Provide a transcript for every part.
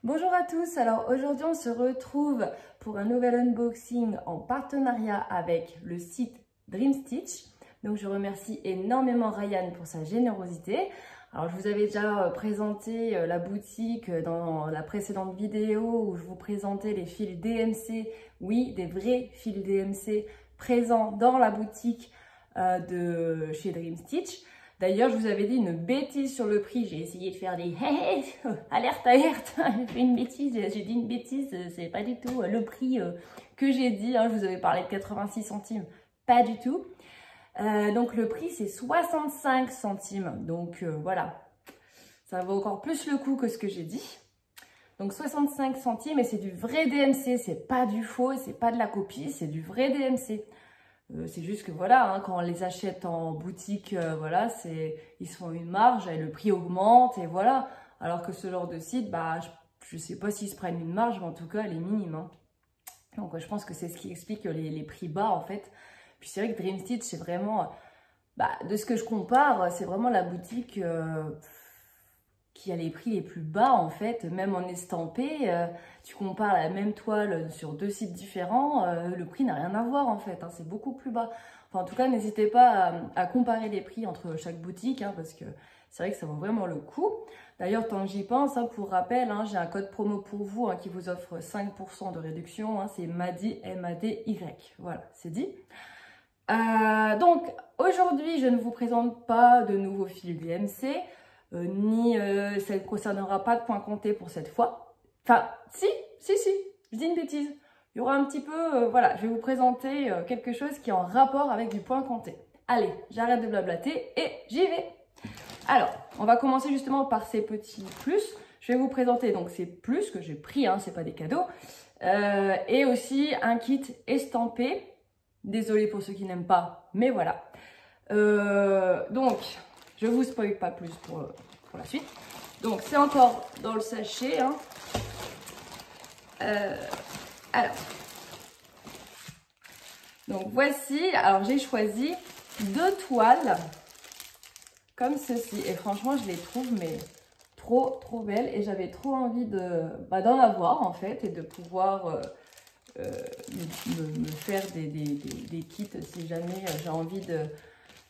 Bonjour à tous, alors aujourd'hui on se retrouve pour un nouvel unboxing en partenariat avec le site Dream Stitch. Donc je remercie énormément Ryan pour sa générosité. Alors je vous avais déjà présenté la boutique dans la précédente vidéo où je vous présentais les fils DMC, oui des vrais fils DMC présents dans la boutique de chez Dream Stitch. D'ailleurs, je vous avais dit une bêtise sur le prix. J'ai essayé de faire des alerte, alerte. J'ai fait une bêtise. J'ai dit une bêtise. C'est pas du tout le prix que j'ai dit. Je vous avais parlé de 86 centimes. Pas du tout. Donc, le prix, c'est 65 centimes. Donc, voilà. Ça vaut encore plus le coup que ce que j'ai dit. Donc, 65 centimes. Et c'est du vrai DMC. C'est pas du faux. C'est pas de la copie. C'est du vrai DMC. C'est juste que voilà, quand on les achète en boutique, voilà, ils se font une marge et le prix augmente et voilà. Alors que ce genre de site, bah, je sais pas s'ils se prennent une marge, mais en tout cas, elle est minime. Donc, je pense que c'est ce qui explique les prix bas en fait. Puis c'est vrai que Dream Stitch, c'est vraiment, de ce que je compare, c'est vraiment la boutique qui a les prix les plus bas en fait, même en estampé. Tu compares la même toile sur deux sites différents, le prix n'a rien à voir en fait, c'est beaucoup plus bas. Enfin, en tout cas, n'hésitez pas à comparer les prix entre chaque boutique, parce que c'est vrai que ça vaut vraiment le coup. D'ailleurs, tant que j'y pense, pour rappel, j'ai un code promo pour vous qui vous offre 5% de réduction, c'est MADY, M-A-D-Y. Voilà, c'est dit. Donc, aujourd'hui, je ne vous présente pas de nouveaux fils DMC, ni ça ne concernera pas de points comptés pour cette fois. Enfin, si, je dis une bêtise. Il y aura un petit peu, voilà, je vais vous présenter quelque chose qui est en rapport avec du point compté. Allez, j'arrête de blablater et j'y vais. Alors, on va commencer justement par ces petits plus. Je vais vous présenter donc ces plus que j'ai pris, c'est pas des cadeaux. Et aussi un kit estampé. Désolée pour ceux qui n'aiment pas, mais voilà. Donc, je vous spoil pas plus pour la suite. Donc, c'est encore dans le sachet. Alors, donc voici. Alors, j'ai choisi 2 toiles comme ceci. Et franchement, je les trouve mais trop belles. Et j'avais trop envie d'en avoir en fait et de pouvoir me faire des kits si jamais j'ai envie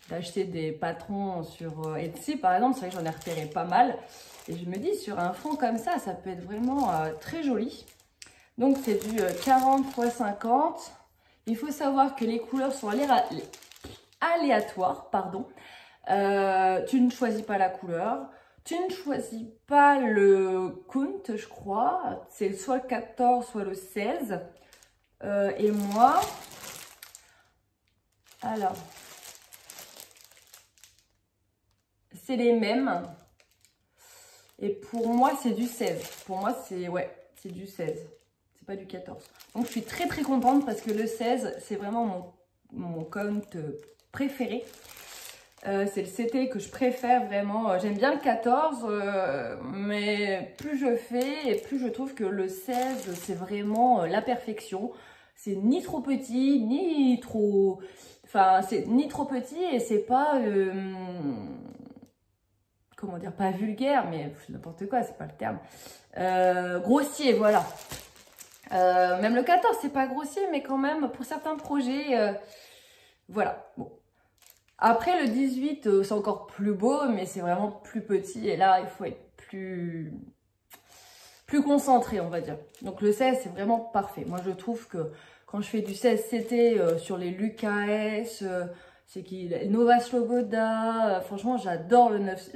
d'acheter des patrons sur Etsy par exemple. C'est vrai que j'en ai repéré pas mal et je me dis sur un fond comme ça peut être vraiment très joli. Donc c'est du 40 x 50. Il faut savoir que les couleurs sont aléatoires, pardon. Tu ne choisis pas la couleur, tu ne choisis pas le count, je crois, c'est soit le 14 soit le 16. Et moi, alors, c'est les mêmes. Et pour moi, c'est du 16. Pour moi, c'est du 16. C'est pas du 14. Donc, je suis très contente parce que le 16, c'est vraiment mon count préféré. C'est le CT que je préfère vraiment. J'aime bien le 14, mais plus je fais et plus je trouve que le 16, c'est vraiment la perfection. C'est ni trop petit, ni trop... Enfin, c'est ni trop petit et c'est pas... comment dire, pas vulgaire, mais n'importe quoi, c'est pas le terme. Grossier, voilà. Même le 14, c'est pas grossier, mais quand même, pour certains projets, voilà. Bon. Après, le 18, c'est encore plus beau, mais c'est vraiment plus petit. Et là, il faut être plus concentré, on va dire. Donc, le 16, c'est vraiment parfait. Moi, je trouve que quand je fais du 16 CT sur les Lucas, c'est qui Nova Sloboda, franchement, j'adore le 9.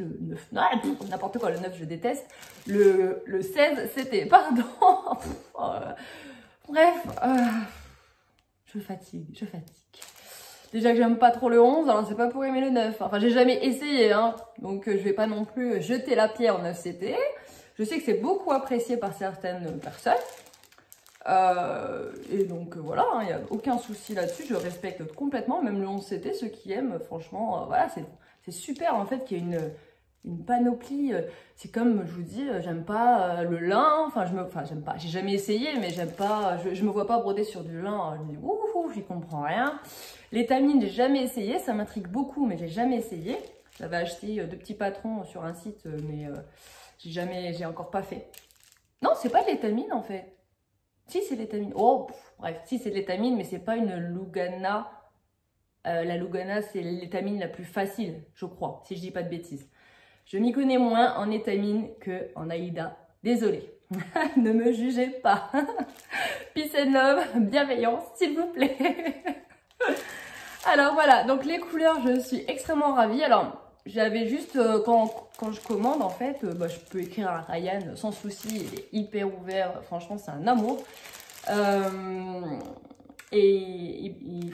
N'importe quoi, le 9, je déteste. Le 16 CT, pardon. Bref, je fatigue. Déjà que j'aime pas trop le 11, alors c'est pas pour aimer le 9. Enfin, j'ai jamais essayé, donc je vais pas non plus jeter la pierre au 9 CT. Je sais que c'est beaucoup apprécié par certaines personnes. Et donc voilà, il n'y a aucun souci là-dessus, je respecte complètement, même le 11 CT, ceux qui aiment, franchement, voilà, c'est super en fait qu'il y ait une panoplie. C'est comme je vous dis, j'aime pas le lin, j'aime pas, j'ai jamais essayé, mais j'aime pas, je me vois pas broder sur du lin, je me dis ouh, j'y comprends rien. Les tamines, j'ai jamais essayé, ça m'intrigue beaucoup, mais j'ai jamais essayé. J'avais acheté 2 petits patrons sur un site, mais j'ai encore pas fait. Non, c'est pas de l'étamine en fait. Si, c'est de l'étamine. Oh, bref, si, c'est de l'étamine, mais c'est pas une Lugana. La Lugana, c'est l'étamine la plus facile, je crois, si je dis pas de bêtises. Je m'y connais moins en étamine qu'en Aïda. Désolée. Ne me jugez pas. Peace and love, bienveillance, s'il vous plaît. Alors voilà, donc les couleurs, je suis extrêmement ravie. Alors, j'avais juste, quand je commande, en fait, je peux écrire à Ryan sans souci. Il est hyper ouvert. Franchement, c'est un amour.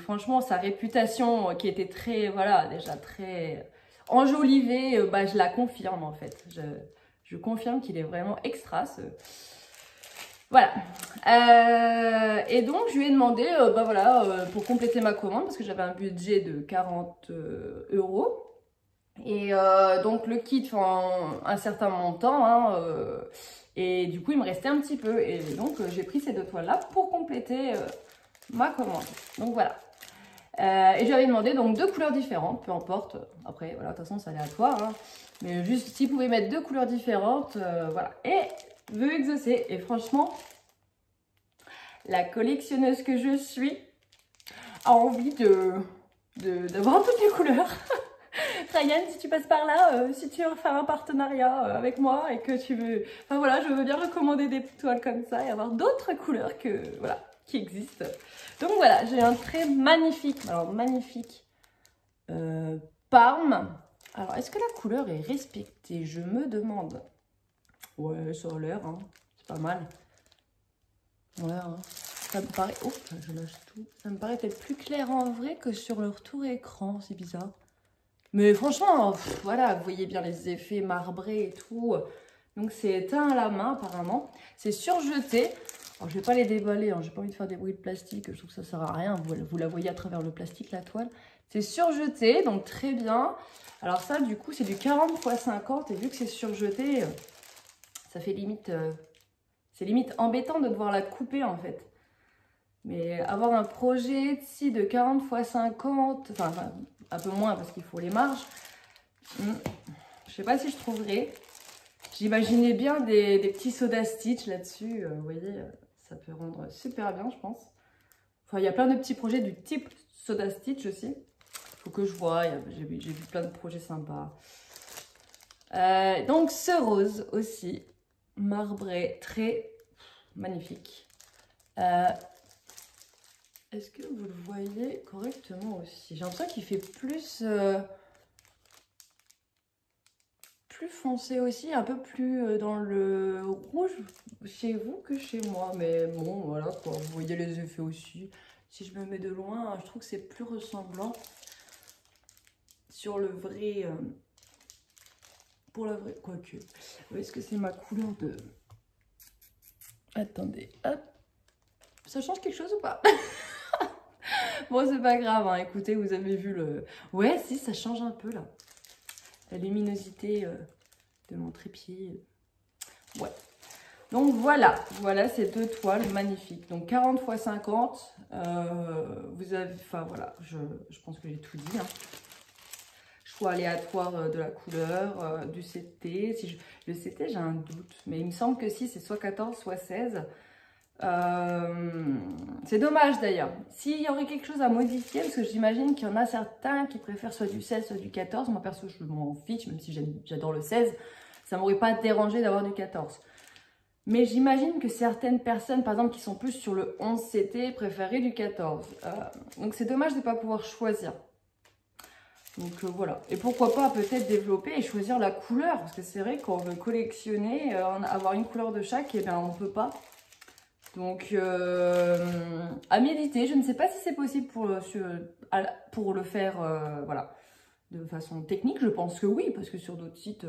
Franchement, sa réputation qui était très, voilà, déjà très enjolivée, je la confirme en fait. Je confirme qu'il est vraiment extra. Voilà. Et donc, je lui ai demandé, pour compléter ma commande, parce que j'avais un budget de 40 €. Et donc, le kit fait un certain montant, hein, et du coup, il me restait un petit peu. Et donc, j'ai pris ces 2 toiles-là pour compléter ma commande. Donc, voilà. Et j'avais demandé donc 2 couleurs différentes, peu importe. Après, voilà, de toute façon, c'est aléatoire. Hein. Mais juste, s'il pouvait mettre 2 couleurs différentes, voilà. Et vœu exaucé. Et franchement, la collectionneuse que je suis a envie d'avoir toutes les couleurs. Ryan, si tu passes par là, si tu veux faire un partenariat avec moi et que tu veux... Enfin voilà, je veux bien recommander des toiles comme ça et avoir d'autres couleurs que... Voilà, qui existent. Donc voilà, j'ai un trait magnifique. Alors magnifique. Parme. Alors, est-ce que la couleur est respectée? Je me demande. Ouais, ça a l'air, hein. C'est pas mal. Ouais, hein. Ça me paraît... Oh, je lâche tout. Ça me paraît peut-être plus clair en vrai que sur le retour écran. C'est bizarre. Mais franchement, voilà, vous voyez bien les effets marbrés et tout. Donc, c'est éteint à la main, apparemment. C'est surjeté. Alors, je vais pas les déballer. Hein. J'ai pas envie de faire des bruits de plastique. Je trouve que ça sert à rien. Vous la voyez à travers le plastique, la toile. C'est surjeté, donc très bien. Alors ça, du coup, c'est du 40 x 50. Et vu que c'est surjeté, ça fait limite... c'est limite embêtant de devoir la couper, en fait. Mais avoir un projet ici de 40 x 50, enfin un peu moins parce qu'il faut les marges, je sais pas si je trouverai. J'imaginais bien des petits soda stitch là-dessus, vous voyez, ça peut rendre super bien, je pense. Enfin, il y a plein de petits projets du type soda stitch aussi. Faut que je vois, j'ai vu plein de projets sympas. Donc ce rose aussi, marbré, très magnifique. Est-ce que vous le voyez correctement aussi? J'ai l'impression qu'il fait plus foncé aussi, un peu plus dans le rouge chez vous que chez moi. Mais bon, voilà quoi, vous voyez les effets aussi. Si je me mets de loin, je trouve que c'est plus ressemblant sur le vrai... pour la vraie... Quoique, est-ce que c'est ma couleur de... Attendez, hop. Ça change quelque chose ou pas? Bon, c'est pas grave, hein. Écoutez, vous avez vu le... Ouais, si, ça change un peu, là. La luminosité de mon trépied. Ouais. Donc, voilà. Voilà ces 2 toiles magnifiques. Donc, 40 x 50. Vous avez... Enfin, voilà. Je pense que j'ai tout dit, hein. Choix aléatoire de la couleur, du CT. Le CT, j'ai un doute. Mais il me semble que si, c'est soit 14, soit 16. C'est dommage d'ailleurs. S'il y aurait quelque chose à modifier, parce que j'imagine qu'il y en a certains qui préfèrent soit du 16, soit du 14. Moi perso, je m'en fiche, même si j'adore le 16. Ça m'aurait pas dérangé d'avoir du 14. Mais j'imagine que certaines personnes, par exemple, qui sont plus sur le 11 CT, préféraient du 14. Donc c'est dommage de ne pas pouvoir choisir. Donc voilà. Et pourquoi pas peut-être développer et choisir la couleur. Parce que c'est vrai qu'on veut collectionner, avoir une couleur de chaque, et bien on ne peut pas. Donc, à méditer. Je ne sais pas si c'est possible pour le faire voilà, de façon technique. Je pense que oui, parce que sur d'autres sites,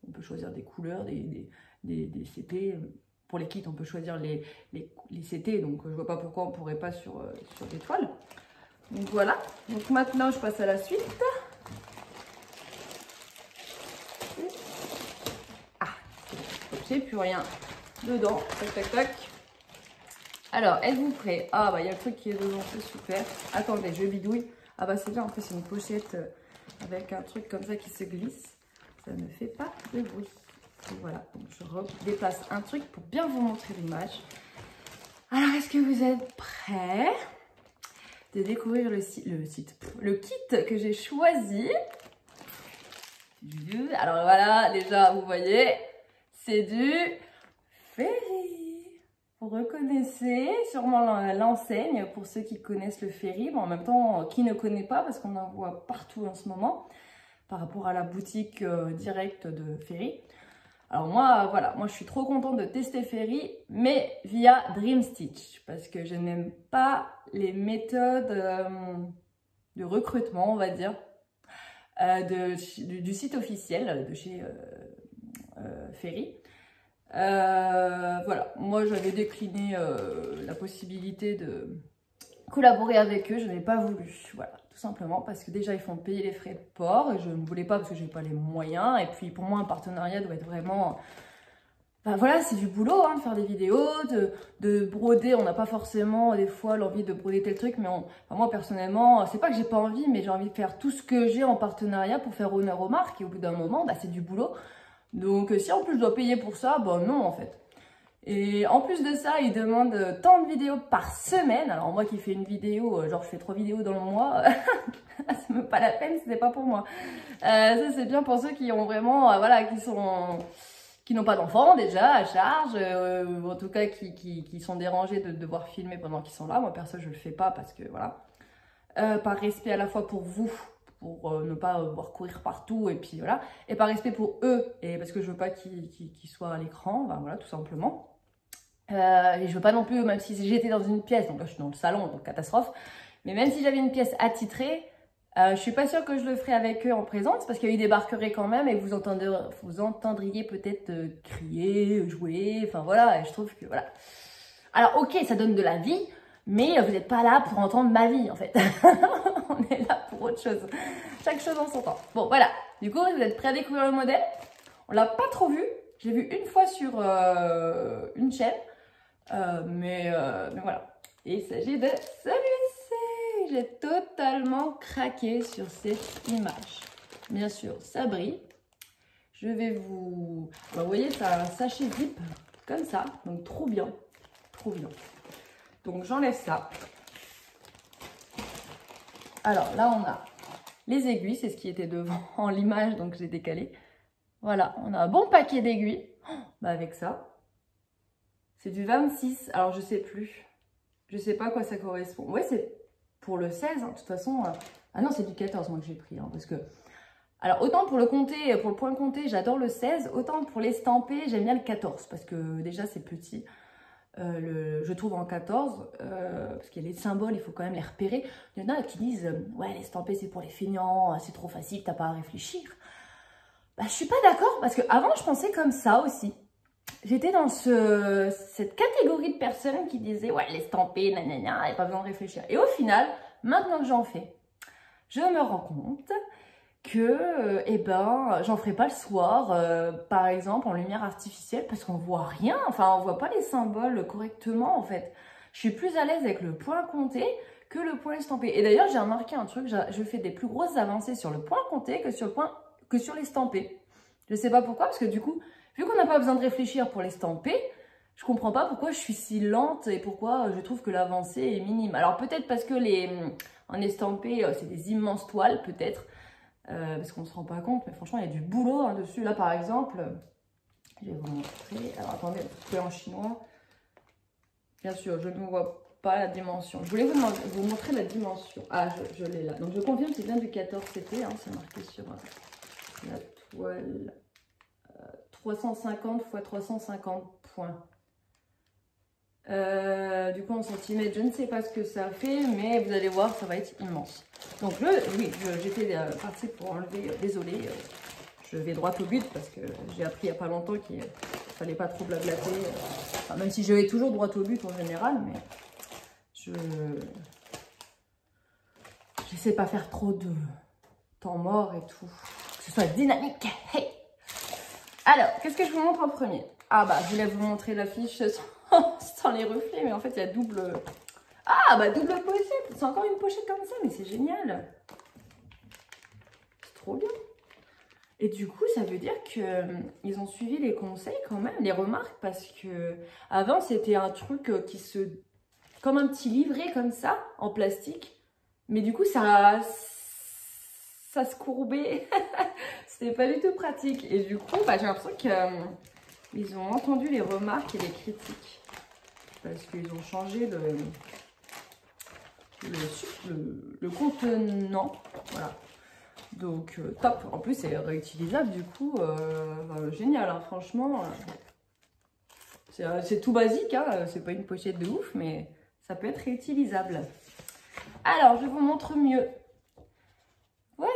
on peut choisir des couleurs, des CT. Pour les kits, on peut choisir les CT. Donc, je ne vois pas pourquoi on ne pourrait pas sur des toiles. Donc, voilà. Donc, maintenant, je passe à la suite. Ah, j'ai plus rien dedans. Tac, tac, tac. Alors, êtes-vous prêts? Ah, bah, il y a le truc qui est dedans, c'est super. Attendez, je bidouille. Ah, bah, c'est bien. En plus, c'est une pochette avec un truc comme ça qui se glisse. Ça ne fait pas de bruit. Et voilà, donc je déplace un truc pour bien vous montrer l'image. Alors, est-ce que vous êtes prêts de découvrir le kit que j'ai choisi? Alors voilà, déjà, vous voyez, c'est du Fairy. Vous reconnaissez sûrement l'enseigne pour ceux qui connaissent le Fairy. Bon, en même temps, qui ne connaît pas parce qu'on en voit partout en ce moment par rapport à la boutique directe de Fairy. Alors moi, voilà, moi je suis trop contente de tester Fairy, mais via Dream Stitch, parce que je n'aime pas les méthodes de recrutement, on va dire, du site officiel de chez Fairy. Voilà, moi j'avais décliné la possibilité de collaborer avec eux, je n'ai pas voulu, voilà, tout simplement parce que déjà ils font payer les frais de port et je ne voulais pas parce que je n'ai pas les moyens, et puis pour moi un partenariat doit être vraiment... Enfin, voilà, c'est du boulot, hein, de faire des vidéos, de broder. On n'a pas forcément des fois l'envie de broder tel truc, mais enfin, moi personnellement, c'est pas que j'ai pas envie, mais j'ai envie de faire tout ce que j'ai en partenariat pour faire honneur aux marques, et au bout d'un moment, bah, c'est du boulot. Donc si en plus je dois payer pour ça, bah non en fait. Et en plus de ça, ils demandent tant de vidéos par semaine. Alors moi qui fais une vidéo, genre je fais 3 vidéos dans le mois, c'est même pas la peine, c'était pas pour moi. Ça c'est bien pour ceux qui ont vraiment, voilà, qui n'ont pas d'enfants déjà à charge, ou en tout cas qui sont dérangés de devoir filmer pendant qu'ils sont là. Moi perso je le fais pas parce que voilà, par respect à la fois pour vous, pour ne pas voir courir partout, et puis voilà, et par respect pour eux, et parce que je veux pas qu'ils soient à l'écran, ben voilà, tout simplement. Et je veux pas non plus, même si j'étais dans une pièce, donc là je suis dans le salon, donc catastrophe, mais même si j'avais une pièce attitrée, je suis pas sûre que je le ferais avec eux en présence, parce qu'ils débarqueraient quand même et vous entendriez peut-être crier, jouer, enfin voilà, et je trouve que voilà. Alors ok, ça donne de la vie, mais vous n'êtes pas là pour entendre ma vie en fait. On est là pour autre chose. Chaque chose en son temps. Bon voilà, du coup vous êtes prêts à découvrir le modèle? On l'a pas trop vu, j'ai vu une fois sur une chaîne, mais voilà. Et il s'agit de celui-ci. J'ai totalement craqué sur cette image. Bien sûr, ça brille. Je vais vous... Alors, vous voyez, c'est un sachet zip comme ça, donc trop bien, trop bien. Donc j'enlève ça. Alors là, on a les aiguilles, c'est ce qui était devant l'image, donc j'ai décalé. Voilà, on a un bon paquet d'aiguilles. Bah avec ça, c'est du 26, alors je sais plus. Je sais pas à quoi ça correspond. Ouais, c'est pour le 16, hein. De toute façon... Ah non, c'est du 14 moi que j'ai pris, hein, parce que... Alors autant pour le comté, pour le point comté, j'adore le 16, autant pour l'estamper, j'aime bien le 14, parce que déjà c'est petit. Je trouve en 14, parce qu'il y a les symboles, il faut quand même les repérer. Il y en a qui disent, ouais, l'estamper c'est pour les feignants, c'est trop facile, t'as pas à réfléchir. Bah, je suis pas d'accord, parce que avant je pensais comme ça aussi. J'étais dans cette catégorie de personnes qui disaient, ouais, l'estamper, nanana, il n'y a pas besoin de réfléchir. Et au final, maintenant que j'en fais, je me rends compte que, eh ben, j'en ferai pas le soir, par exemple, en lumière artificielle, parce qu'on voit rien, enfin, on voit pas les symboles correctement, en fait. Je suis plus à l'aise avec le point compté que le point estampé. Et d'ailleurs, j'ai remarqué un truc, je fais des plus grosses avancées sur le point compté que sur l'estampé. Je sais pas pourquoi, parce que du coup, vu qu'on n'a pas besoin de réfléchir pour l'estamper, je comprends pas pourquoi je suis si lente et pourquoi je trouve que l'avancée est minime. Alors peut-être parce que en estampé, c'est des immenses toiles, peut-être, parce qu'on ne se rend pas compte, mais franchement, il y a du boulot hein, dessus. Là, par exemple, je vais vous montrer. Alors attendez, c'est en chinois. Bien sûr, je ne vois pas la dimension. Je voulais vous montrer la dimension. Ah, je l'ai là. Donc je confirme, c'est bien du 14 CP, hein, c'est marqué sur la toile. 350 x 350 points. Du coup en centimètres, je ne sais pas ce que ça fait, mais vous allez voir, ça va être immense. Donc oui, j'étais partie pour enlever, désolée, je vais droit au but parce que j'ai appris il n'y a pas longtemps qu'il ne fallait pas trop blablater. Enfin, même si je vais toujours droit au but en général, mais je sais pas faire trop de temps mort et tout, que ce soit dynamique. Hey! Alors, qu'est-ce que je vous montre en premier? Ah bah, je voulais vous montrer l'affiche sans les reflets, mais en fait, il y a double... Ah bah, double pochette. C'est encore une pochette comme ça, mais c'est génial. C'est trop bien. Et du coup, ça veut dire qu'ils ont suivi les conseils quand même, les remarques, parce que avant c'était un truc comme un petit livret comme ça, en plastique. Mais du coup, ça se courbait. C'était pas du tout pratique. Et du coup, bah, j'ai l'impression qu'ils ont entendu les remarques et les critiques. Parce qu'ils ont changé le contenant. Voilà. Donc, top. En plus, c'est réutilisable, du coup. Génial, hein, franchement. C'est tout basique, hein. C'est pas une pochette de ouf, mais ça peut être réutilisable. Alors, je vous montre mieux. Voilà.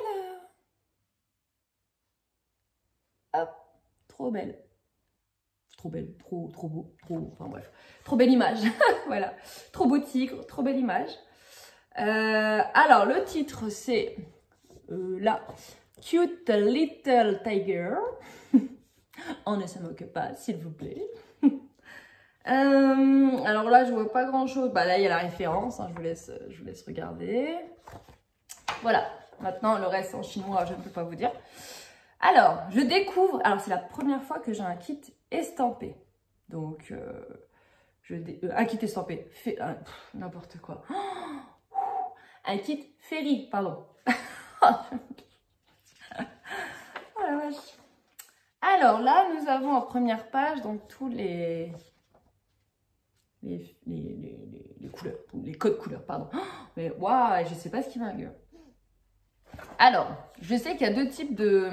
Hop. Trop belle. Trop belle, trop beau, enfin bref. Trop belle image. Voilà. Trop beau tigre, trop belle image. Alors, le titre, c'est là. Cute Little Tiger. On ne s'en moque pas, s'il vous plaît. Alors là, je vois pas grand chose. Bah là, il y a la référence. Hein, je vous laisse regarder. Voilà. Maintenant, le reste en chinois, je ne peux pas vous dire. Alors, je découvre. Alors, c'est la première fois que j'ai un kit estampé. Donc, un kit estampé. N'importe quoi. Un kit Fairy, pardon. Oh la vache. Alors là, nous avons en première page donc tous les couleurs, les codes couleurs, pardon. Mais waouh, je sais pas ce qui m'ingue. Alors, je sais qu'il y a deux types de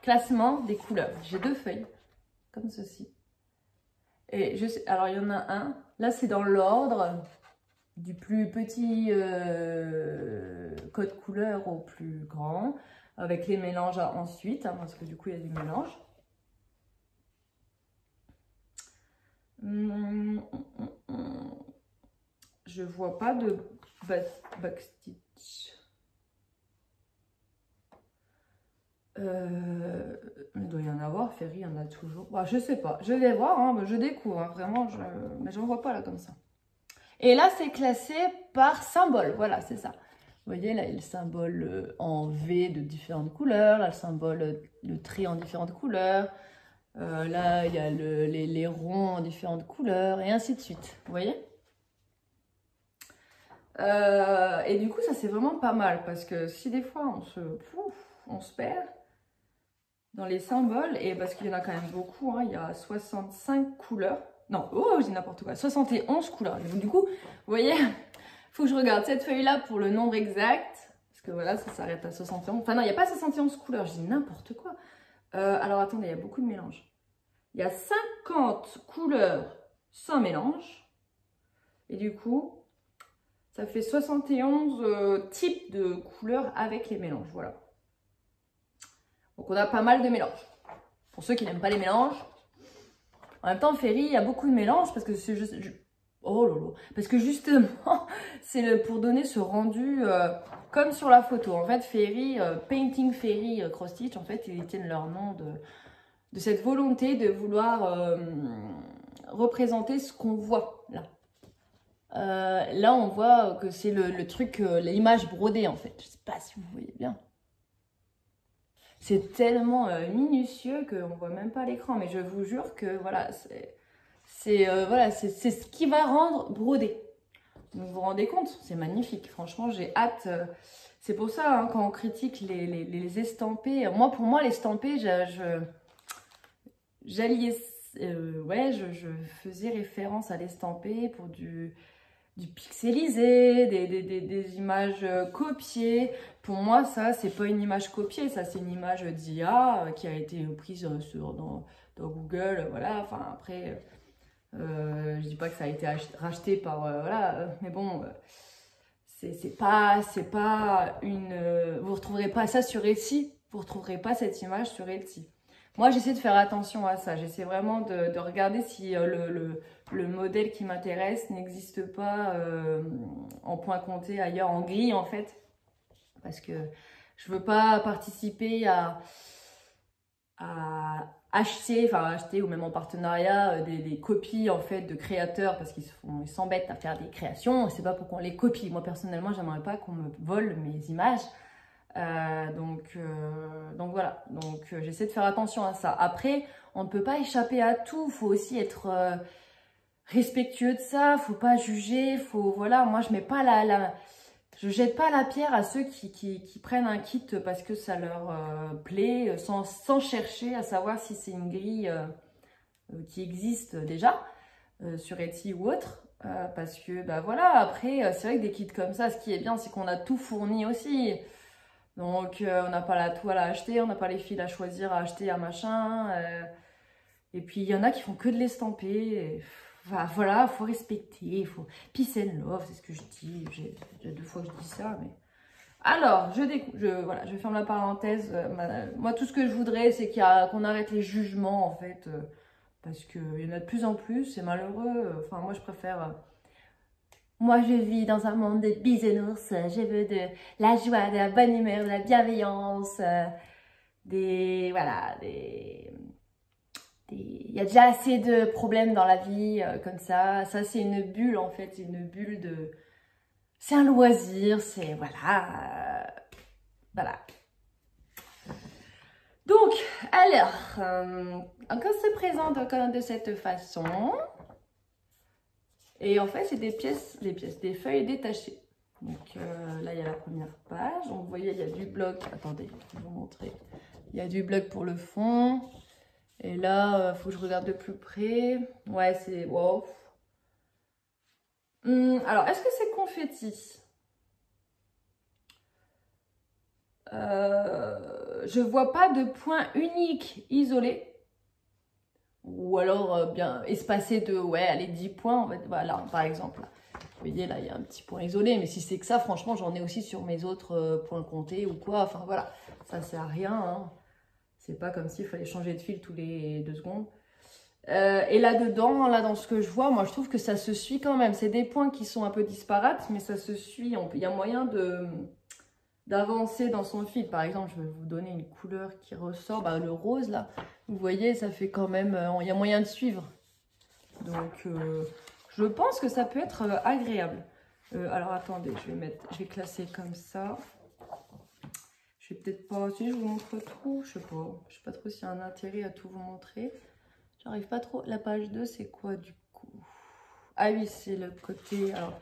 classement des couleurs. J'ai deux feuilles, comme ceci. Et je sais, alors il y en a un, là c'est dans l'ordre du plus petit code couleur au plus grand, avec les mélanges ensuite, hein, parce que du coup il y a du mélange. Je vois pas de backstitch. Il doit y en avoir, Fairy, il y en a toujours. Bah, je sais pas, je vais voir, hein, je découvre, hein, vraiment, mais j'en vois pas là comme ça. Et là, c'est classé par symbole, voilà, c'est ça. Vous voyez, là, il y a le symbole en V de différentes couleurs, là, le symbole, le trait en différentes couleurs. Là, il y a les ronds en différentes couleurs, et ainsi de suite, vous voyez. Et du coup, ça, c'est vraiment pas mal, parce que si des fois, on se perd dans les symboles, et parce qu'il y en a quand même beaucoup, hein, il y a 65 couleurs. Non, oh, je dis n'importe quoi, 71 couleurs. Donc, du coup, vous voyez, il faut que je regarde cette feuille-là pour le nombre exact, parce que voilà, ça s'arrête à 71. Enfin non, il n'y a pas 71 couleurs, je dis n'importe quoi. Alors attendez, il y a beaucoup de mélanges. Il y a 50 couleurs sans mélange. Et du coup, ça fait 71 types de couleurs avec les mélanges. Voilà. Donc on a pas mal de mélanges. Pour ceux qui n'aiment pas les mélanges. En même temps, Fairy, il y a beaucoup de mélanges parce que c'est juste... Oh là là. Parce que justement, c'est pour donner ce rendu comme sur la photo. En fait, Fairy, Painting Fairy Cross Stitch, en fait, ils tiennent leur nom de cette volonté de vouloir représenter ce qu'on voit là. Là, on voit que c'est le truc, l'image brodée en fait. Je sais pas si vous voyez bien. C'est tellement minutieux qu'on ne voit même pas l'écran. Mais je vous jure que voilà, voilà, c'est ce qui va rendre brodé. Vous vous rendez compte? C'est magnifique. Franchement, j'ai hâte. C'est pour ça, hein, quand on critique les estampés, pour moi, l'estampé, j'alliais... ouais, je faisais référence à l'estampé pour du pixelisé, des images copiées. Pour moi, ça, c'est pas une image copiée, ça, c'est une image d'IA qui a été prise dans Google, voilà. Enfin, après, je dis pas que ça a été racheté par, voilà, mais bon, c'est pas une... vous retrouverez pas ça sur Etsy, vous retrouverez pas cette image sur Etsy. Moi, j'essaie de faire attention à ça. J'essaie vraiment de regarder si le modèle qui m'intéresse n'existe pas en point compté ailleurs, en grille en fait. Parce que je veux pas participer à acheter ou même en partenariat des copies en fait de créateurs parce qu'ils s'embêtent à faire des créations. C'est pas pour qu'on les copie. Moi, personnellement, j'aimerais pas qu'on me vole mes images. Donc voilà, j'essaie de faire attention à ça. Après, on ne peut pas échapper à tout, il faut aussi être respectueux de ça, faut pas juger, voilà, moi je mets pas je jette pas la pierre à ceux qui prennent un kit parce que ça leur plaît, sans chercher à savoir si c'est une grille qui existe déjà sur Etsy ou autre. Parce que, bah voilà, après, c'est vrai que des kits comme ça, ce qui est bien, c'est qu'on a tout fourni aussi. Donc, on n'a pas la toile à acheter, on n'a pas les fils à choisir, à acheter, à machin. Et puis, il y en a qui font que de l'estamper. Enfin, voilà, faut respecter, il faut peace and love, c'est ce que je dis. J'ai 2 fois que je dis ça, mais... Alors, voilà, je ferme la parenthèse. Moi, tout ce que je voudrais, c'est qu'on arrête les jugements, en fait. Parce qu'il y en a de plus en plus, c'est malheureux. Enfin, moi, je préfère... Moi, je vis dans un monde de bisounours. Je veux de la joie, de la bonne humeur, de la bienveillance. Voilà, il y a déjà assez de problèmes dans la vie comme ça. Ça, c'est une bulle, en fait. C'est une bulle de... C'est un loisir, c'est... Voilà. Voilà. Donc, alors, encore se présente de cette façon. Et en fait, c'est des feuilles détachées. Donc là, il y a la première page. Donc, vous voyez, il y a du bloc. Attendez, je vais vous montrer. Il y a du bloc pour le fond. Et là, il faut que je regarde de plus près. Ouais, c'est... Wow. Alors, est-ce que c'est confetti? Je vois pas de point unique isolé. Ou alors bien espacé de, ouais, allez, 10 points. En fait, voilà, par exemple. Vous voyez, là, il y a un petit point isolé. Mais si c'est que ça, franchement, j'en ai aussi sur mes autres points comptés ou quoi. Enfin, voilà, ça sert à rien. Hein. C'est pas comme s'il fallait changer de fil tous les 2 secondes. Et là-dedans, là, dans ce que je vois, moi, je trouve que ça se suit quand même. C'est des points qui sont un peu disparates, mais ça se suit. Il y a moyen d'avancer dans son fil. Par exemple, je vais vous donner une couleur qui ressort. Bah, le rose, là, vous voyez, ça fait quand même... il y a moyen de suivre. Donc, je pense que ça peut être agréable. Alors, attendez, je vais classer comme ça. Je vais peut-être pas... Si je vous montre tout, je sais pas trop s'il y a un intérêt à tout vous montrer. J'arrive pas trop. La page 2, c'est quoi du coup? Ah oui, c'est le côté... Alors,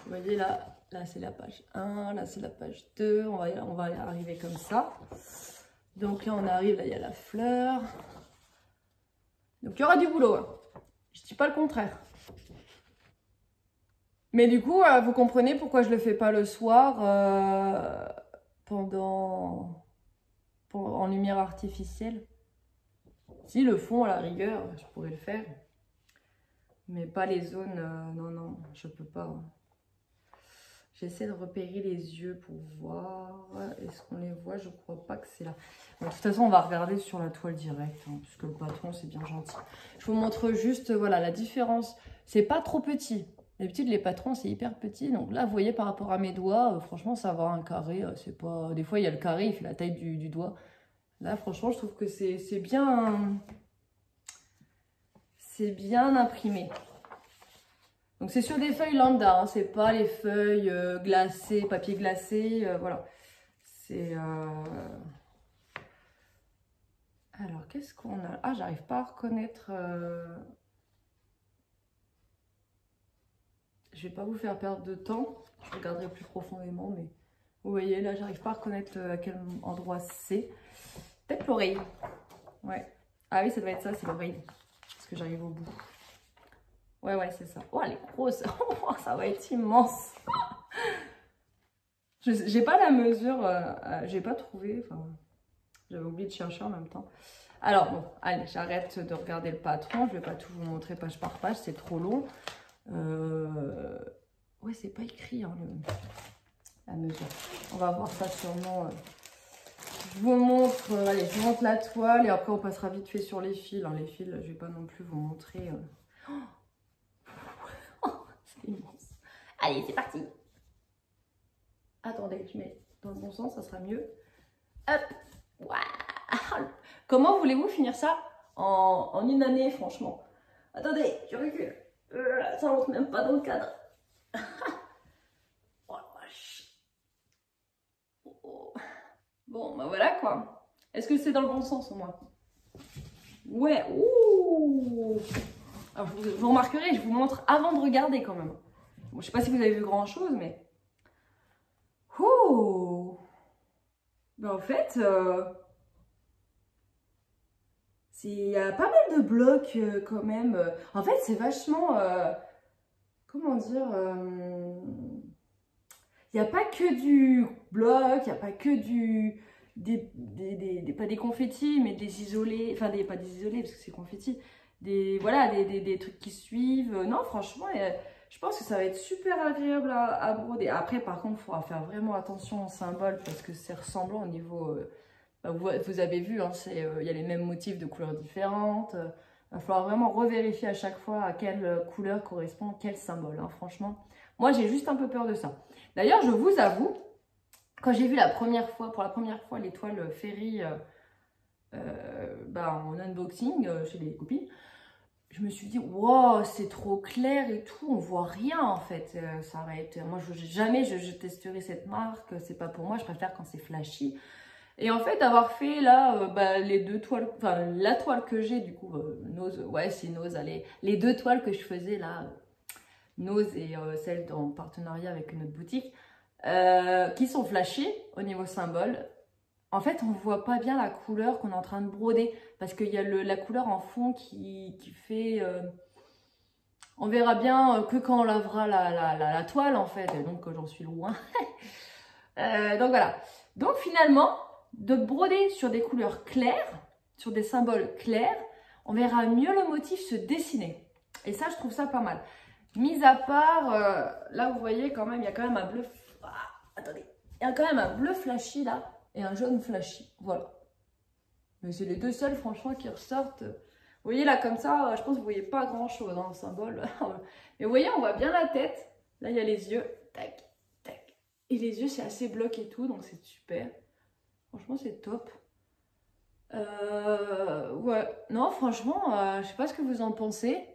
vous voyez là, c'est la page 1, là c'est la page 2. On va arriver comme ça. Donc là, on arrive, là, il y a la fleur. Donc, il y aura du boulot. Hein. Je dis pas le contraire. Mais du coup, vous comprenez pourquoi je le fais pas le soir en lumière artificielle. Si, le fond, à la rigueur, je pourrais le faire. Mais pas les zones... non, je peux pas. J'essaie de repérer les yeux pour voir. Est-ce qu'on les voit? Je crois pas que c'est là. Bon, de toute façon, on va regarder sur la toile directe, hein, puisque le patron, c'est bien gentil. Je vous montre juste, voilà, la différence. C'est pas trop petit. D'habitude, les patrons, c'est hyper petit. Donc là, vous voyez, par rapport à mes doigts, franchement, ça va, un carré. C'est pas... Des fois, il y a le carré, il fait la taille du doigt. Là, franchement, je trouve que c'est bien... C'est bien imprimé. Donc, c'est sur des feuilles lambda. Hein, c'est pas les feuilles glacées, papier glacé. Voilà. C'est... Alors, qu'est-ce qu'on a? Ah, j'arrive pas à reconnaître... Je vais pas vous faire perdre de temps. Je regarderai plus profondément, mais... Vous voyez, là, j'arrive pas à reconnaître à quel endroit c'est. Peut-être l'oreille. Ouais. Ah oui, ça doit être ça, c'est l'oreille. Parce que j'arrive au bout. Ouais, c'est ça. Oh, elle est grosse. Oh, ça va être immense. J'ai pas la mesure. J'ai pas trouvé. Enfin, j'avais oublié de chercher en même temps. Alors, bon, allez, j'arrête de regarder le patron. Je vais pas tout vous montrer page par page. C'est trop long. Ouais, c'est pas écrit, hein, la mesure. On va voir ça sûrement... Je vous montre, allez, je vous montre la toile et après on passera vite fait sur les fils. Hein. Les fils, je vais pas non plus vous montrer. Oh, c'est immense. Allez, c'est parti. Attendez, je mets dans le bon sens, ça sera mieux. Hop. Wow. Comment voulez-vous finir ça en une année, franchement? Attendez, je recule. Ça rentre même pas dans le cadre. Oh la vache. Oh. Bon, bah voilà quoi. Est-ce que c'est dans le bon sens au moins? Ouais, ouh. Alors, vous remarquerez, je vous montre avant de regarder quand même. Bon, je sais pas si vous avez vu grand chose, mais... Ouh. Ben, en fait, il y a pas mal de blocs quand même. En fait, c'est vachement... comment dire il n'y a pas que du bloc, il n'y a pas que pas des confettis, mais des isolés, enfin pas des isolés parce que c'est confetti, voilà, des trucs qui suivent. Non, franchement, je pense que ça va être super agréable à broder. Après, par contre, il faudra faire vraiment attention aux symboles parce que c'est ressemblant au niveau... vous avez vu, hein, il y a les mêmes motifs de couleurs différentes. Il va falloir vraiment revérifier à chaque fois à quelle couleur correspond quel symbole, hein, franchement. Moi, j'ai juste un peu peur de ça. D'ailleurs, je vous avoue, quand j'ai vu pour la première fois l'étoile Fairy en unboxing chez les copines, je me suis dit, wow, c'est trop clair et tout, on voit rien en fait. Ça va être... Moi, jamais je testerai cette marque, c'est pas pour moi, je préfère quand c'est flashy. Et en fait, avoir fait là, les deux toiles, enfin la toile que j'ai du coup, Nose, ouais c'est Nose, allez, les deux toiles que je faisais là, Nose et celle en partenariat avec une autre boutique, qui sont flashées au niveau symbole. En fait, on ne voit pas bien la couleur qu'on est en train de broder, parce qu'il y a la couleur en fond qui fait... on verra bien que quand on lavera la toile en fait, et donc j'en suis loin. Donc voilà. Donc finalement, de broder sur des couleurs claires, sur des symboles clairs, on verra mieux le motif se dessiner. Et ça, je trouve ça pas mal. Mis à part, là vous voyez quand même, il y a quand même un bleu... Ah, attendez. Il y a quand même un bleu flashy là, et un jaune flashy. Voilà. Mais c'est les deux seuls franchement qui ressortent. Vous voyez là comme ça, je pense que vous voyez pas grand chose dans le symbole. Mais vous voyez, on voit bien la tête. Là, il y a les yeux. Tac, tac. Et les yeux, c'est assez bloc et tout, donc c'est super. Franchement, c'est top. Ouais, non, franchement, je sais pas ce que vous en pensez.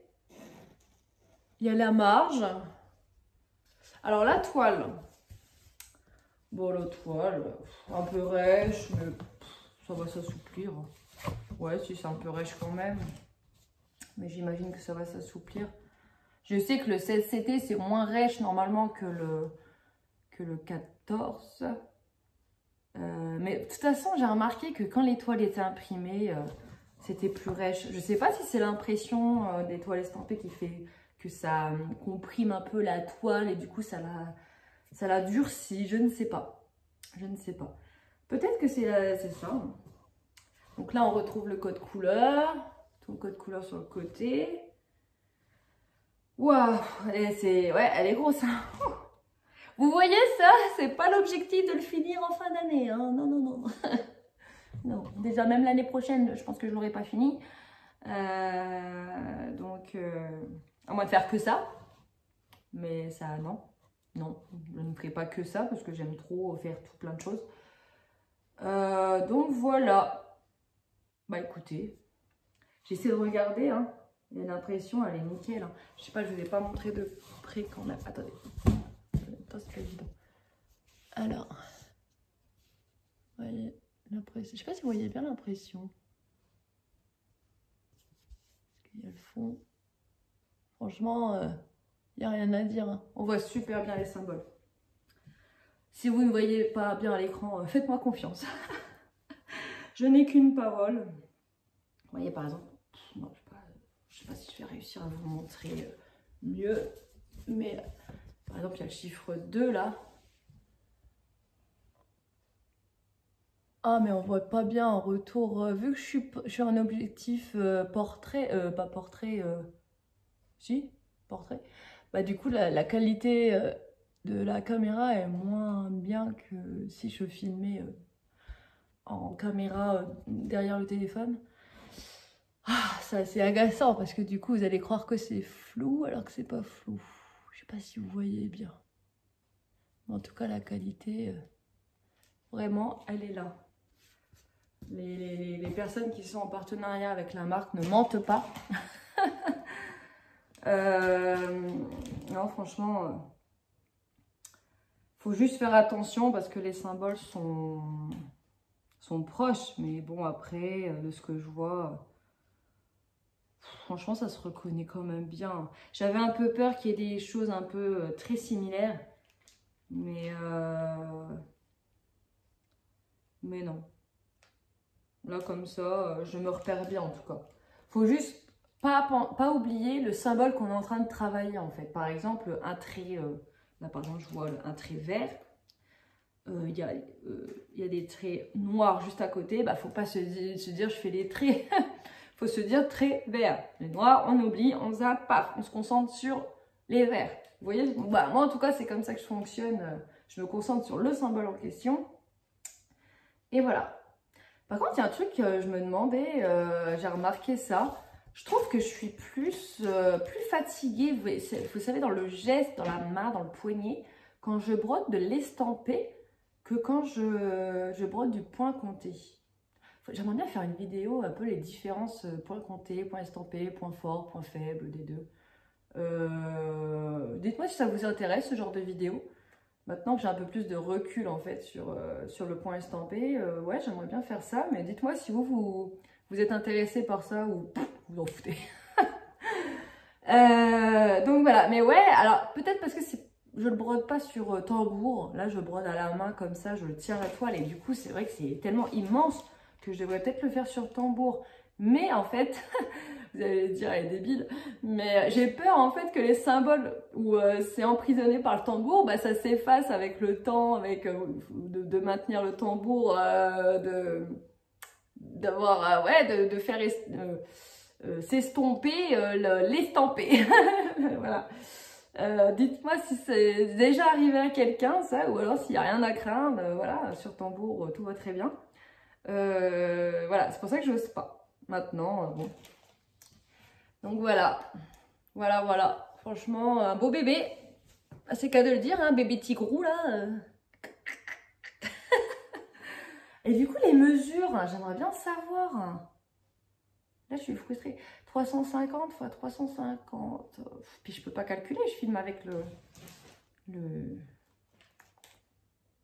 Il y a la marge. Alors, la toile. Bon, la toile, un peu rêche, mais ça va s'assouplir. Ouais, si, c'est un peu rêche quand même. Mais j'imagine que ça va s'assouplir. Je sais que le 16CT, c'est moins rêche normalement que le 14. Mais de toute façon, j'ai remarqué que quand les toiles étaient imprimées, c'était plus rêche. Je ne sais pas si c'est l'impression des toiles estampées qui fait que ça comprime un peu la toile et du coup, ça la durcit. Je ne sais pas. Je ne sais pas. Peut-être que c'est ça. Donc là, on retrouve le code couleur. Tout le code couleur sur le côté. Waouh, elle est grosse. Hein. Vous voyez ça, c'est pas l'objectif de le finir en fin d'année. Hein. Non, non, non. Non. Déjà, même l'année prochaine, je pense que je l'aurai pas fini. Donc, à moins de faire que ça. Mais ça, non. Non, je ne ferai pas que ça parce que j'aime trop faire tout plein de choses. Donc, voilà. Bah, écoutez, j'essaie de regarder. Hein. Et l'impression, elle est nickel. Hein. Je sais pas, je ne vous ai pas montré de près quand même. Attendez. C'est pas évident. Alors, voyez l'impression. Je sais pas si vous voyez bien l'impression. Parce qu'il y a le fond. Franchement, il n'y a rien à dire. Hein. On voit super bien les symboles. Si vous ne voyez pas bien à l'écran, faites-moi confiance. Je n'ai qu'une parole. Vous voyez par exemple, non, je sais pas si je vais réussir à vous montrer mieux, mais par exemple, il y a le chiffre 2 là. Ah, mais on voit pas bien en retour. Vu que je suis en objectif portrait, pas portrait, si, portrait. Bah, du coup, la qualité de la caméra est moins bien que si je filmais en caméra derrière le téléphone. Ah, ça c'est agaçant parce que du coup, vous allez croire que c'est flou alors que c'est pas flou. Je sais pas si vous voyez bien. En tout cas, la qualité, vraiment, elle est là. Les personnes qui sont en partenariat avec la marque ne mentent pas. Non, franchement, faut juste faire attention parce que les symboles sont sont proches. Mais bon, après, de ce que je vois, franchement, ça se reconnaît quand même bien. J'avais un peu peur qu'il y ait des choses un peu très similaires. Mais non. Là, comme ça, je me repère bien en tout cas. Faut juste pas oublier le symbole qu'on est en train de travailler en fait. Par exemple, un trait, là par exemple, je vois un trait vert. Il y a des traits noirs juste à côté. Bah, faut pas se dire je fais des traits. Faut se dire trait vert. Les noirs, on oublie, on zappe, paf, on se concentre sur les verts. Vous voyez, bah, moi en tout cas, c'est comme ça que je fonctionne. Je me concentre sur le symbole en question. Et voilà. Par contre, il y a un truc que je me demandais, j'ai remarqué ça. Je trouve que je suis plus fatiguée, vous savez, dans le geste, dans la main, dans le poignet, quand je brode de l'estampé, que quand je brode du point compté. J'aimerais bien faire une vidéo, un peu les différences point compté, point estampé, point fort, point faible des deux. Dites-moi si ça vous intéresse, ce genre de vidéo. Maintenant que j'ai un peu plus de recul en fait sur le point estampé, ouais, j'aimerais bien faire ça. Mais dites-moi si vous êtes intéressé par ça ou vous en foutez. Donc voilà, mais ouais, alors peut-être parce que je le brode pas sur tambour. Là, je brode à la main comme ça, je le tiens à la toile. Et du coup, c'est vrai que c'est tellement immense que je devrais peut-être le faire sur tambour. Mais en fait, vous allez dire, elle est débile, mais j'ai peur en fait que les symboles où c'est emprisonné par le tambour, bah, ça s'efface avec le temps, avec de maintenir le tambour, d'avoir, ouais, de faire s'estomper l'estamper. Voilà. Dites-moi si c'est déjà arrivé à quelqu'un, ça, ou alors s'il n'y a rien à craindre, voilà, sur tambour, tout va très bien. Voilà, c'est pour ça que je n'ose pas. Maintenant, bon. Donc voilà, voilà. Franchement, un beau bébé. C'est qu'à de le dire, hein, bébé tigrou là. Et du coup, les mesures, hein, j'aimerais bien savoir. Là, je suis frustrée. 350 x 350. Puis je peux pas calculer, je filme avec le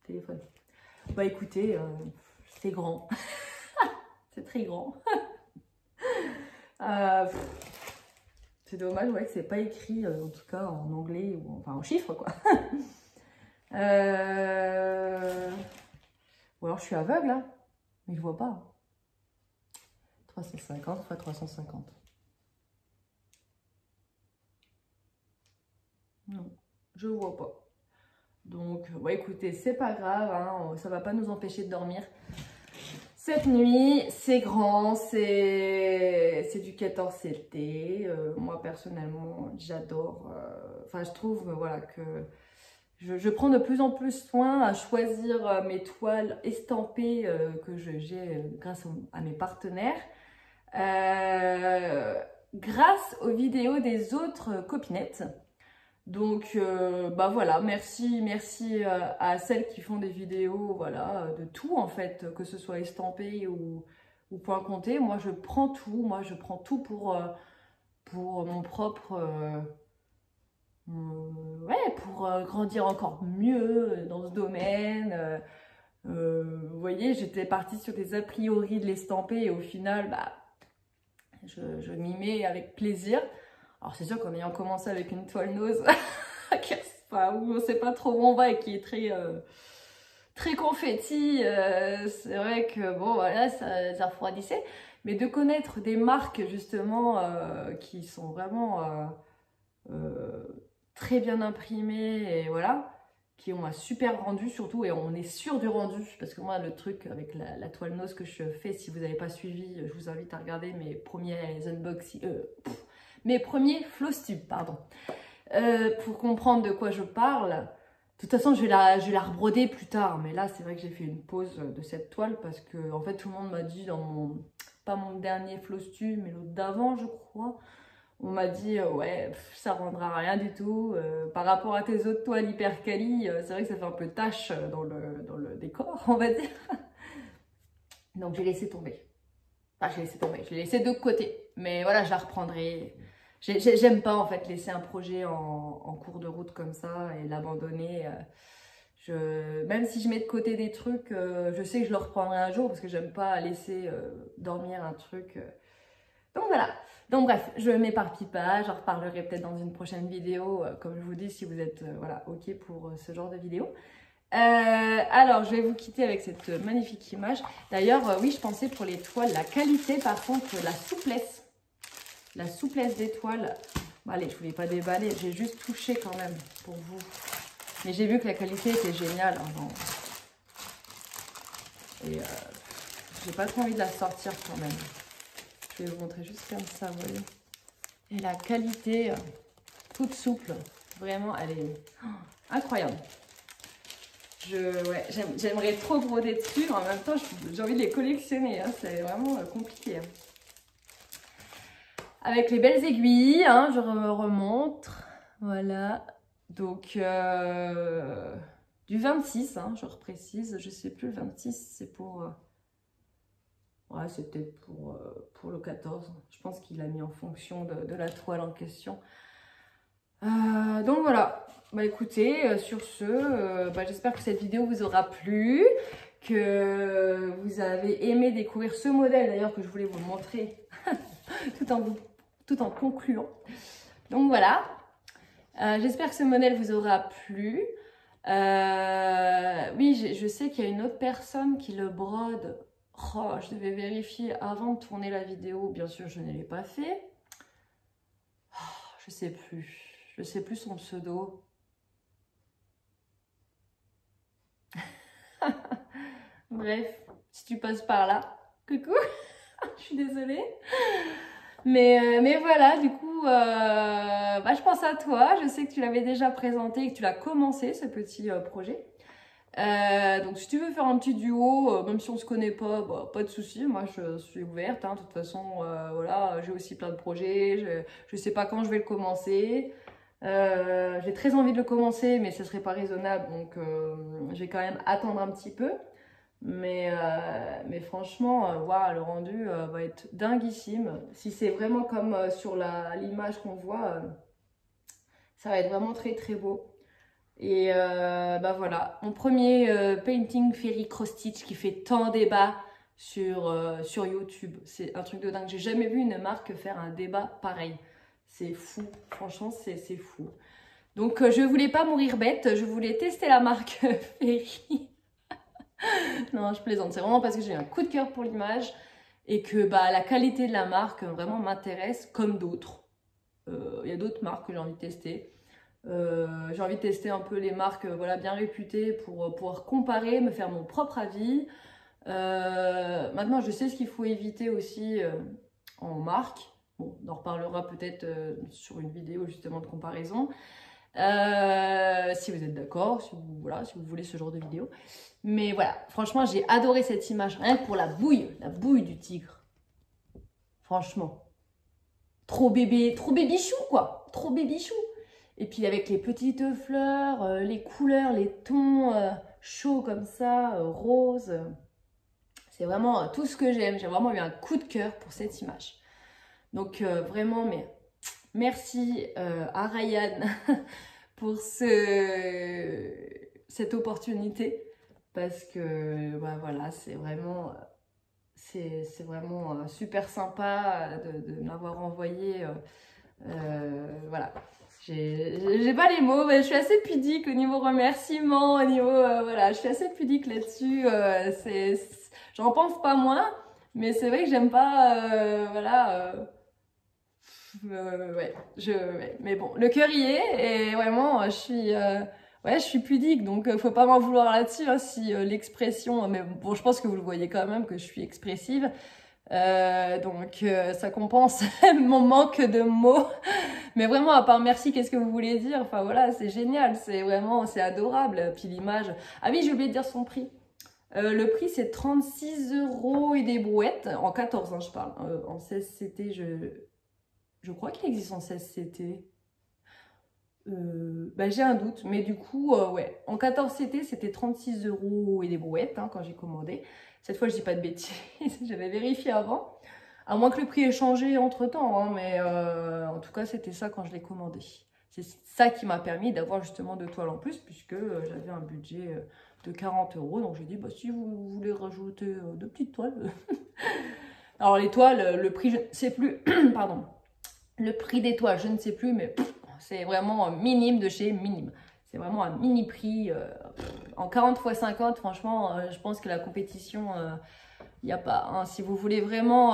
téléphone. Bah écoutez, c'est grand. C'est très grand. C'est dommage, ouais, que c'est pas écrit, en tout cas en anglais, ou enfin en chiffres, quoi. Ou alors je suis aveugle, hein, mais je vois pas. 350 x 350. Non, je vois pas. Donc, ouais, écoutez, c'est pas grave, hein, ça va pas nous empêcher de dormir. Cette nuit, c'est grand, c'est du 14CT. Moi, personnellement, j'adore. Enfin, je trouve voilà, que je prends de plus en plus soin à choisir mes toiles estampées que j'ai grâce à mes partenaires. Grâce aux vidéos des autres copinettes. Donc, bah voilà, merci à celles qui font des vidéos, voilà, de tout en fait, que ce soit estampé ou point compté. Moi, je prends tout pour mon propre, ouais, pour grandir encore mieux dans ce domaine. Vous voyez, j'étais partie sur des a priori de l'estampé et au final, bah, je m'y mets avec plaisir. Alors c'est sûr qu'en ayant commencé avec une toile nose, où on ne sait pas trop où on va et qui est très confetti, c'est vrai que bon voilà, ça refroidissait. Mais de connaître des marques justement qui sont vraiment très bien imprimées et voilà, qui ont un super rendu surtout, et on est sûr du rendu, parce que moi le truc avec la toile nose que je fais, si vous n'avez pas suivi, je vous invite à regarder mes premiers unboxings, mes premiers floss tubes, pardon, pour comprendre de quoi je parle. De toute façon, je vais la rebroder plus tard, mais là c'est vrai que j'ai fait une pause de cette toile parce que en fait tout le monde m'a dit dans pas mon dernier floss tube, mais l'autre d'avant je crois, on m'a dit ouais, ça rendra rien du tout. Par rapport à tes autres toiles hyper quali, c'est vrai que ça fait un peu tache dans le décor, on va dire. Donc j'ai laissé tomber. Enfin, je l'ai laissé de côté. Mais voilà, je la reprendrai. J'aime pas en fait laisser un projet en cours de route comme ça et l'abandonner. Même si je mets de côté des trucs, je sais que je le reprendrai un jour parce que j'aime pas laisser dormir un truc. Donc voilà. Donc bref, je m'éparpille pas, j'en reparlerai peut-être dans une prochaine vidéo, comme je vous dis, si vous êtes voilà, ok pour ce genre de vidéo. Alors, je vais vous quitter avec cette magnifique image. D'ailleurs, oui, je pensais pour les toiles, la qualité, par contre, la souplesse des toiles. Bon, allez, je ne voulais pas déballer, j'ai juste touché quand même pour vous. Mais j'ai vu que la qualité était géniale. Hein, et j'ai pas trop envie de la sortir quand même. Je vais vous montrer juste comme ça, vous voyez. Et la qualité, toute souple, vraiment, elle est incroyable. Ouais, j'aimerais trop broder dessus, mais en même temps, j'ai envie de les collectionner. Hein, c'est vraiment compliqué. Hein. Avec les belles aiguilles, hein, je remontre. Voilà. Donc, du 26, hein, je reprécise. Je sais plus, le 26, c'est pour... ouais, c'est peut-être pour le 14. Je pense qu'il a mis en fonction de la toile en question. Donc voilà. Bah écoutez, sur ce, j'espère que cette vidéo vous aura plu, que vous avez aimé découvrir ce modèle d'ailleurs que je voulais vous montrer tout en concluant. Donc voilà, j'espère que ce modèle vous aura plu. Oui, je sais qu'il y a une autre personne qui le brode. Oh, je devais vérifier avant de tourner la vidéo, bien sûr je ne l'ai pas fait. Oh, je sais plus son pseudo. Bref, si tu passes par là, coucou, je suis désolée. Mais voilà, du coup, je pense à toi. Je sais que tu l'avais déjà présenté et que tu l'as commencé, ce petit projet. Donc si tu veux faire un petit duo, même si on se connaît pas, pas de souci. Moi, je suis ouverte. Hein. De toute façon, voilà, j'ai aussi plein de projets. Je sais pas quand je vais le commencer. J'ai très envie de le commencer, mais ce serait pas raisonnable. Donc, je vais quand même attendre un petit peu. Mais franchement, voilà, le rendu va être dinguissime. Si c'est vraiment comme sur l'image qu'on voit, ça va être vraiment très très beau. Et voilà, mon premier painting fairy cross stitch qui fait tant débat sur YouTube. C'est un truc de dingue. J'ai jamais vu une marque faire un débat pareil. C'est fou, franchement, c'est fou. Donc, je voulais pas mourir bête, je voulais tester la marque Fairy. Non, je plaisante. C'est vraiment parce que j'ai un coup de cœur pour l'image et que la qualité de la marque vraiment m'intéresse comme d'autres. Il y a d'autres marques que j'ai envie de tester. J'ai envie de tester un peu les marques voilà, bien réputées pour pouvoir comparer, me faire mon propre avis. Maintenant, je sais ce qu'il faut éviter aussi en marque. Bon, on en reparlera peut-être sur une vidéo justement de comparaison. Si vous êtes d'accord, si vous voulez ce genre de vidéo. Mais voilà, franchement, j'ai adoré cette image. Rien que pour la bouille du tigre. Franchement. Trop bébichou, quoi. Trop bébichou. Et puis avec les petites fleurs, les couleurs, les tons chauds comme ça, roses. C'est vraiment tout ce que j'aime. J'ai vraiment eu un coup de cœur pour cette image. Donc vraiment, mais merci à Ryan pour cette opportunité. Parce que voilà, c'est vraiment super sympa de m'avoir envoyé. Voilà. J'ai pas les mots, mais je suis assez pudique au niveau remerciement, au niveau voilà, je suis assez pudique là-dessus. J'en pense pas moins, mais c'est vrai que j'aime pas ouais, mais bon, le cœur y est et vraiment je suis pudique, donc faut pas m'en vouloir là-dessus hein, si l'expression, mais bon, je pense que vous le voyez quand même que je suis expressive. Donc ça compense mon manque de mots. Mais vraiment, à part merci, qu'est-ce que vous voulez dire? Enfin voilà, c'est génial, c'est adorable. Puis l'image... Ah oui, j'ai oublié de dire son prix. Le prix, c'est 36 € et des brouettes. En 14, hein, je parle. En 16 CT, je crois qu'il existe en 16 CT. J'ai un doute, mais du coup, ouais. En 14 CT, c'était 36 € et des brouettes hein, quand j'ai commandé. Cette fois, je dis pas de bêtises, j'avais vérifié avant. À moins que le prix ait changé entre-temps, hein, mais en tout cas, c'était ça quand je l'ai commandé. c'est ça qui m'a permis d'avoir justement 2 toiles en plus, puisque j'avais un budget de 40 €. Donc j'ai dit, bah, si vous voulez rajouter 2 petites toiles. Alors les toiles, le prix, je ne sais plus, pardon, le prix des toiles, je ne sais plus, mais c'est vraiment minime de chez minime. C'est vraiment un mini prix. En 40 x 50, franchement, je pense que la compétition, il n'y a pas. Hein. Si vous voulez vraiment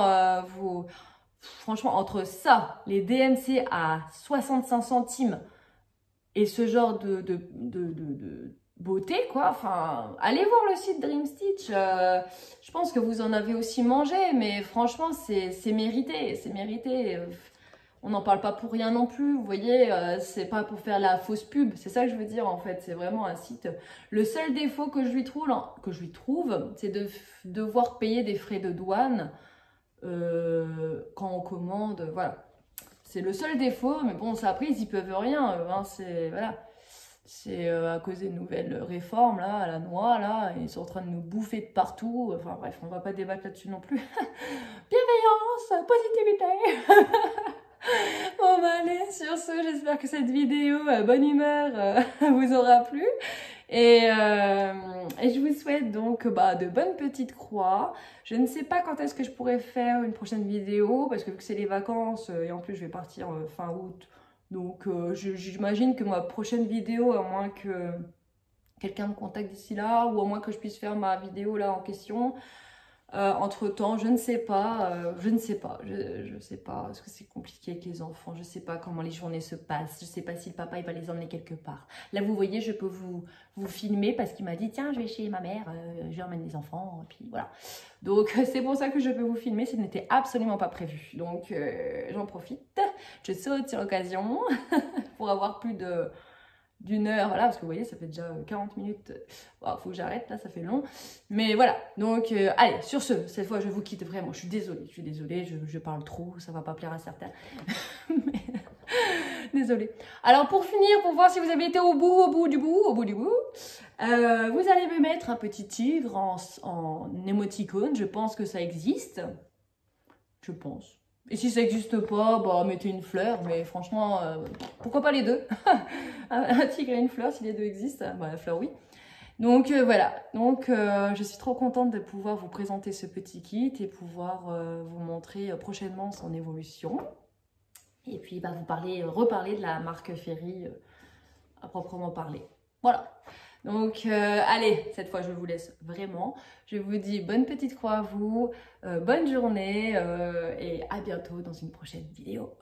franchement, entre ça, les DMC à 65 centimes et ce genre de beauté, quoi. Enfin, allez voir le site Dream Stitch. Je pense que vous en avez aussi mangé, mais franchement, c'est mérité. C'est mérité. On n'en parle pas pour rien non plus, vous voyez, c'est pas pour faire la fausse pub, c'est ça que je veux dire en fait, c'est vraiment un site. Le seul défaut que je lui trouve, c'est de devoir payer des frais de douane quand on commande, voilà. C'est le seul défaut, mais bon, ça après, ils y peuvent rien, hein, c'est, voilà. C'est à cause des nouvelles réformes, là, à la noix, là, ils sont en train de nous bouffer de partout, enfin bref, on va pas débattre là-dessus non plus. Bienveillance, positivité. Bon bah allez, sur ce, j'espère que cette vidéo bonne humeur vous aura plu. Et je vous souhaite donc de bonnes petites croix. Je ne sais pas quand est-ce que je pourrais faire une prochaine vidéo, parce que vu que c'est les vacances, et en plus je vais partir fin août. Donc j'imagine que ma prochaine vidéo, à moins que quelqu'un me contacte d'ici là, ou à moins que je puisse faire ma vidéo là en question, entre temps, je ne sais pas, je ne sais pas, parce que c'est compliqué avec les enfants, je ne sais pas comment les journées se passent, je ne sais pas si le papa il va les emmener quelque part. Là vous voyez, je peux vous filmer parce qu'il m'a dit tiens je vais chez ma mère, je emmène les enfants, et puis voilà. Donc c'est pour ça que je peux vous filmer, ce n'était absolument pas prévu. Donc j'en profite, je saute sur l'occasion pour avoir plus d'une heure, voilà, parce que vous voyez, ça fait déjà 40 minutes. Wow, faut que j'arrête, là, ça fait long. Mais voilà, donc, allez, sur ce, cette fois, je vous quitte vraiment. Je suis désolée, je parle trop, ça va pas plaire à certains. Désolée. Alors, pour finir, pour voir si vous avez été au bout du bout, vous allez me mettre un petit tigre en émoticône. Je pense que ça existe. Je pense. Et si ça n'existe pas, bah mettez une fleur, mais franchement, pourquoi pas les deux? Un tigre et une fleur, si les deux existent, bah la fleur oui. Donc voilà, donc je suis trop contente de pouvoir vous présenter ce petit kit et pouvoir vous montrer prochainement son évolution. Et puis bah, reparler de la marque Ferry à proprement parler. Voilà. Donc, allez, cette fois, je vous laisse vraiment. Je vous dis bonne petite croix à vous, bonne journée et à bientôt dans une prochaine vidéo.